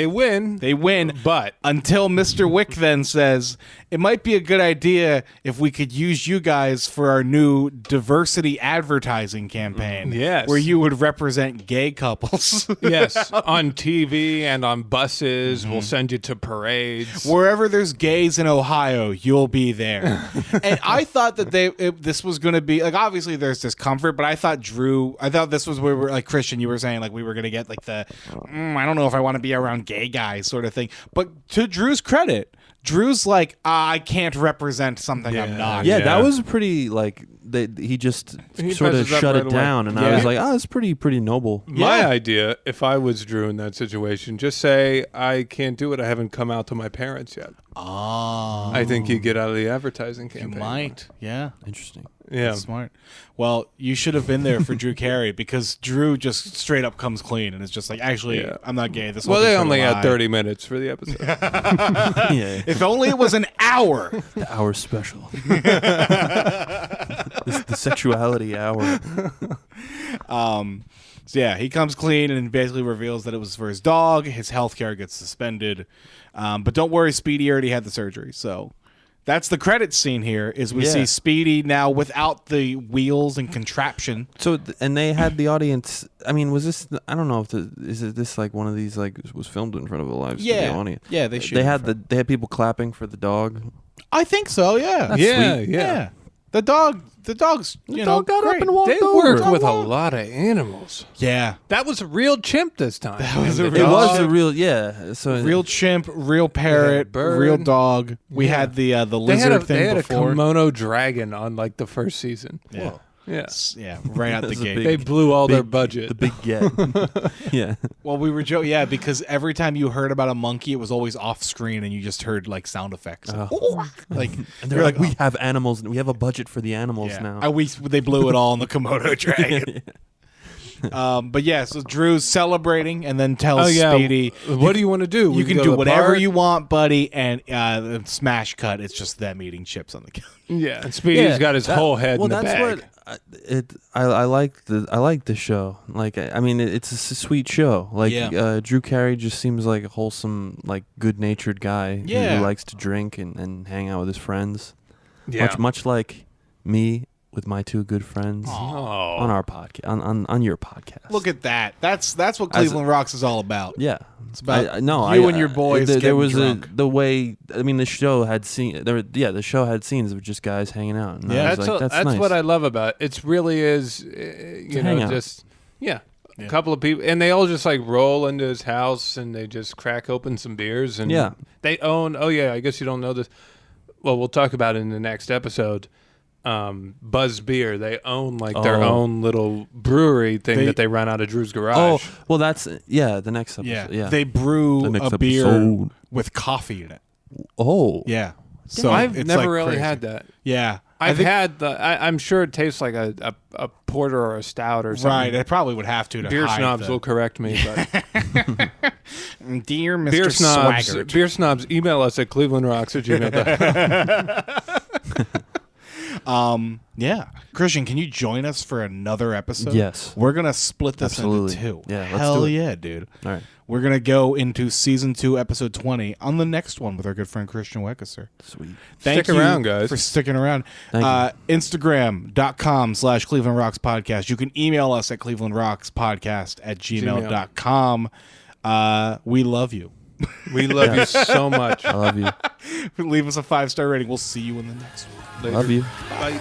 win. They win, but until Mr. Wick then says, it might be a good idea if we could use you guys for our new diversity advertising campaign. Yes. Where you would represent gay couples. Yes, on TV and on buses. We'll send you to parades. Wherever there's gays in Ohio, you'll be there. And I thought that this was going to be, like, obviously there's discomfort, but I thought this was where we're, like, Christian, you were saying, like, we were going to get, like, the, I don't know if I want to be around gay guys sort of thing. But to Drew's credit, Drew's like, I can't represent something I'm not. Yeah, that was pretty like he just sort of messes up shut right it away. down, and I was like, oh, it's pretty noble. My idea, if I was Drew in that situation, just say, I can't do it. I haven't come out to my parents yet. Oh. I think you get out of the advertising You campaign. might. Yeah. Interesting. Yeah. That's smart. Well, you should have been there for Drew Carey, because Drew just straight up comes clean and is just like, actually, I'm not gay. This Well, whole they thing's only a lie. had 30 minutes for the episode. Yeah, If only it was an hour. the hour special. The sexuality hour. So yeah, he comes clean and basically reveals that it was for his dog. His health care gets suspended. But don't worry, Speedy already had the surgery. So that's the credits scene here, is we see Speedy now without the wheels and contraption. So, and they had the audience. I mean, was this? I don't know if this like one of these like was filmed in front of a live studio audience. Yeah, they shoot. They had people clapping for the dog. I think so. Yeah. That's yeah, sweet. yeah. The dog's dog got up and walked They over. worked with a lot of animals. Yeah. That was a real chimp this time. That was a It real was chimp. a real So Real chimp, real parrot, bird. real dog. We had the lizard thing they had before. a kimono dragon on like the first season. Yeah. Yeah. Yeah, right out the That's a gate. big- They blew all their budget. The big get. Yeah. Well, we were joking, because every time you heard about a monkey, it was always off screen, and you just heard like sound effects, like And they're like, we have animals. We have a budget for the animals now. They blew it all in the Komodo dragon. But yeah, so Drew's celebrating and then tells Speedy, What do you want to do? you can do whatever you want, buddy. And smash cut, it's just them eating chips on the couch. Yeah, and Speedy's got his whole head in the bag. I like the show. Like, I mean, it's a sweet show. Like, Drew Carey just seems like a wholesome, like, good-natured guy who likes to drink and hang out with his friends. Yeah. Much like me with my two good friends Oh. on our podcast, on your podcast. Look at that. That's what Cleveland Rocks is all about. Yeah, It's about no, you and your boys There getting was drunk. the way. I mean, the show had the show had scenes of just guys hanging out. And I was like, that's nice. what I love about it. It really is, hangout. just a couple of people, and they all just like roll into his house and they just crack open some beers and they own. Oh yeah, I guess you don't know this. Well, we'll talk about it in the next episode. Buzz Beer, they own like their own little brewery thing that they run out of Drew's garage. Oh, well, that's the next episode. Yeah, They brew The next a beer episode. with coffee in it. Oh, Yeah. So I've it's never like really crazy. had that. Yeah. I've had I'm sure it tastes like a porter or a stout or something. Right. It probably would have to Beer hide snobs will correct me, but Dear Mr. Swaggart. beer snobs, email us at clevelandrocks@gmail.com. Yeah. Christian, can you join us for another episode? Yes. We're going to split this Absolutely. into two. Yeah, let's Hell do it. yeah, dude. all right, We're going to go into season 2, episode 20 on the next one with our good friend Christian Weckesser. sweet. Thank Stick you around, guys. for sticking around. Thank you. Instagram.com/Cleveland Rocks Podcast. You can email us at clevelandrockspodcast@gmail.com. We love you. We love you so much. I love you. Leave us a 5-star rating. We'll see you in the next one. Love you. Bye.